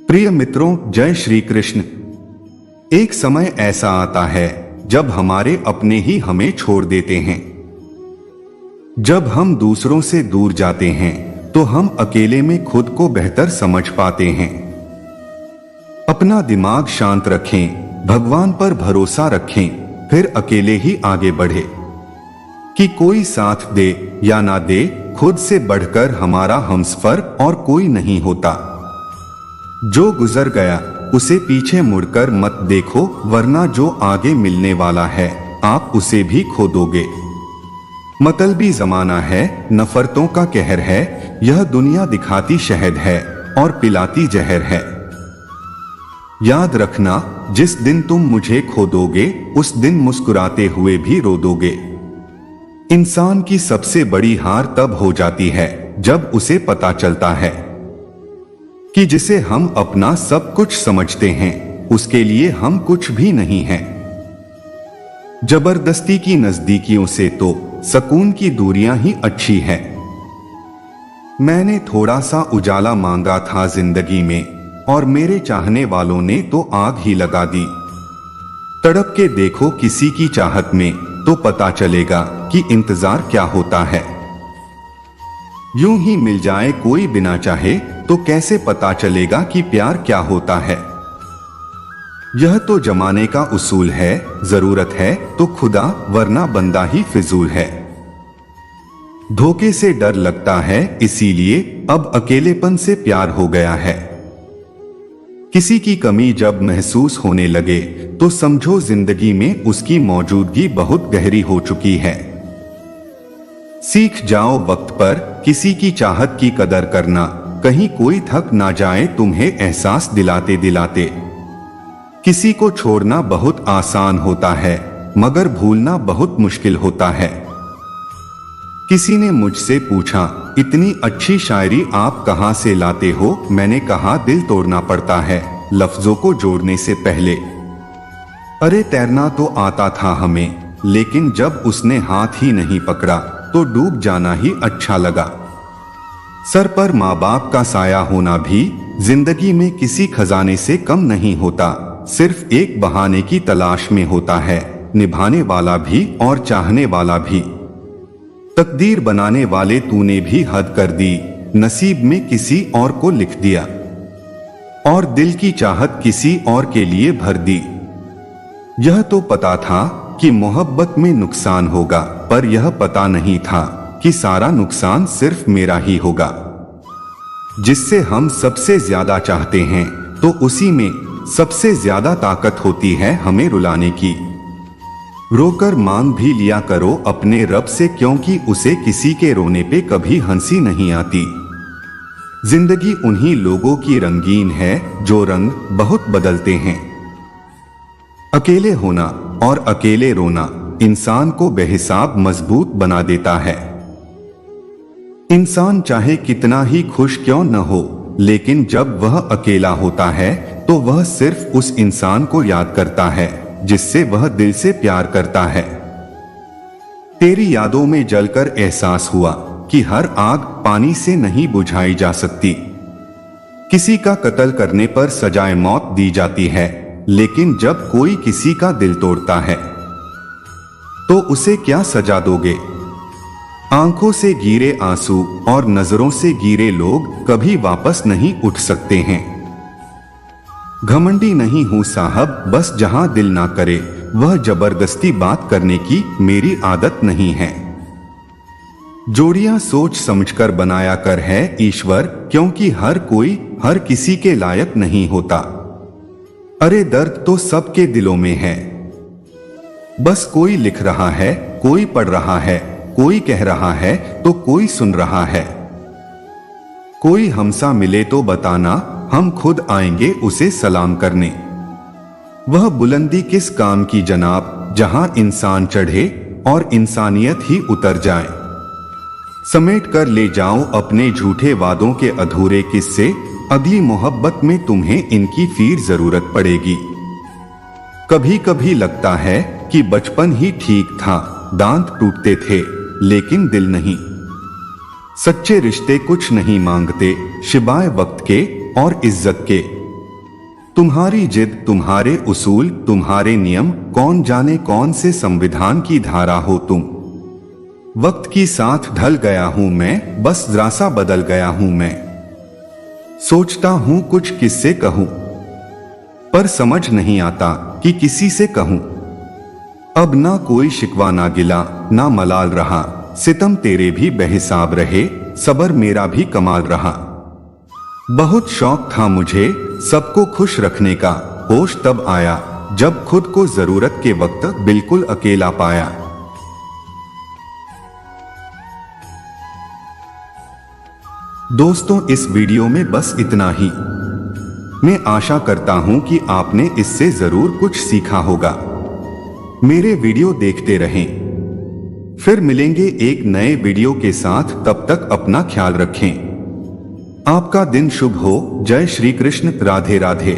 प्रिय मित्रों, जय श्री कृष्ण। एक समय ऐसा आता है जब हमारे अपने ही हमें छोड़ देते हैं। जब हम दूसरों से दूर जाते हैं तो हम अकेले में खुद को बेहतर समझ पाते हैं। अपना दिमाग शांत रखें, भगवान पर भरोसा रखें, फिर अकेले ही आगे बढ़े। कि कोई साथ दे या ना दे, खुद से बढ़कर हमारा हमसफर और कोई नहीं होता। जो गुजर गया उसे पीछे मुड़कर मत देखो, वरना जो आगे मिलने वाला है आप उसे भी खो दोगे। मतलबी जमाना है, नफरतों का कहर है, यह दुनिया दिखाती शहद है और पिलाती जहर है। याद रखना, जिस दिन तुम मुझे खो दोगे उस दिन मुस्कुराते हुए भी रो दोगे। इंसान की सबसे बड़ी हार तब हो जाती है जब उसे पता चलता है कि जिसे हम अपना सब कुछ समझते हैं उसके लिए हम कुछ भी नहीं हैं। जबरदस्ती की नजदीकियों से तो सुकून की दूरियां ही अच्छी है। मैंने थोड़ा सा उजाला मांगा था जिंदगी में और मेरे चाहने वालों ने तो आग ही लगा दी। तड़प के देखो किसी की चाहत में तो पता चलेगा कि इंतजार क्या होता है। यूं ही मिल जाए कोई बिना चाहे तो कैसे पता चलेगा कि प्यार क्या होता है। यह तो जमाने का उसूल है, जरूरत है तो खुदा, वरना बंदा ही फिजूल है। धोखे से डर लगता है, इसीलिए अब अकेलेपन से प्यार हो गया है। किसी की कमी जब महसूस होने लगे तो समझो जिंदगी में उसकी मौजूदगी बहुत गहरी हो चुकी है। सीख जाओ वक्त पर किसी की चाहत की कदर करना, कहीं कोई थक ना जाए तुम्हें एहसास दिलाते दिलाते। किसी को छोड़ना बहुत आसान होता है मगर भूलना बहुत मुश्किल होता है। किसी ने मुझसे पूछा, इतनी अच्छी शायरी आप कहां से लाते हो? मैंने कहा, दिल तोड़ना पड़ता है लफ्जों को जोड़ने से पहले। अरे तैरना तो आता था हमें, लेकिन जब उसने हाथ ही नहीं पकड़ा तो डूब जाना ही अच्छा लगा। सर पर माँ बाप का साया होना भी जिंदगी में किसी खजाने से कम नहीं होता। सिर्फ एक बहाने की तलाश में होता है निभाने वाला भी और चाहने वाला भी। तकदीर बनाने वाले तूने भी हद कर दी, नसीब में किसी और को लिख दिया और दिल की चाहत किसी और के लिए भर दी। यह तो पता था कि मोहब्बत में नुकसान होगा, पर यह पता नहीं था कि सारा नुकसान सिर्फ मेरा ही होगा। जिससे हम सबसे ज्यादा चाहते हैं तो उसी में सबसे ज्यादा ताकत होती है हमें रुलाने की। रोकर मांग भी लिया करो अपने रब से, क्योंकि उसे किसी के रोने पे कभी हंसी नहीं आती। जिंदगी उन्हीं लोगों की रंगीन है जो रंग बहुत बदलते हैं। अकेले होना और अकेले रोना इंसान को बेहिसाब मजबूत बना देता है। इंसान चाहे कितना ही खुश क्यों न हो, लेकिन जब वह अकेला होता है तो वह सिर्फ उस इंसान को याद करता है जिससे वह दिल से प्यार करता है। तेरी यादों में जलकर एहसास हुआ कि हर आग पानी से नहीं बुझाई जा सकती। किसी का कत्ल करने पर सजाए मौत दी जाती है, लेकिन जब कोई किसी का दिल तोड़ता है तो उसे क्या सजा दोगे? आंखों से गिरे आंसू और नजरों से गिरे लोग कभी वापस नहीं उठ सकते हैं। घमंडी नहीं हूं साहब, बस जहां दिल ना करे वह जबरदस्ती बात करने की मेरी आदत नहीं है। जोड़ियां सोच समझकर बनाया कर है ईश्वर, क्योंकि हर कोई हर किसी के लायक नहीं होता। अरे दर्द तो सबके दिलों में है, बस कोई लिख रहा है, कोई पढ़ रहा है, कोई कह रहा है तो कोई सुन रहा है। कोई हमसा मिले तो बताना, हम खुद आएंगे उसे सलाम करने। वह बुलंदी किस काम की जनाब जहां इंसान चढ़े और इंसानियत ही उतर जाए। समेट कर ले जाऊं अपने झूठे वादों के अधूरे किस्से, अगली मोहब्बत में तुम्हें इनकी फिर जरूरत पड़ेगी। कभी कभी लगता है कि बचपन ही ठीक था, दांत टूटते थे लेकिन दिल नहीं। सच्चे रिश्ते कुछ नहीं मांगते सिवाय वक्त के और इज्जत के। तुम्हारी जिद, तुम्हारे उसूल, तुम्हारे नियम, कौन जाने कौन से संविधान की धारा हो तुम। वक्त की साथ ढल गया हूं मैं, बस जरा सा बदल गया हूं मैं। सोचता हूं कुछ किससे कहूं, पर समझ नहीं आता कि किसी से कहूं। अब ना कोई शिकवा ना गिला ना मलाल रहा, सितम तेरे भी बेहिसाब रहे, सबर मेरा भी कमाल रहा। बहुत शौक था मुझे सबको खुश रखने का, होश तब आया जब खुद को जरूरत के वक्त बिल्कुल अकेला पाया। दोस्तों, इस वीडियो में बस इतना ही। मैं आशा करता हूं कि आपने इससे जरूर कुछ सीखा होगा। मेरे वीडियो देखते रहें। फिर मिलेंगे एक नए वीडियो के साथ, तब तक अपना ख्याल रखें। आपका दिन शुभ हो। जय श्री कृष्ण। राधे राधे।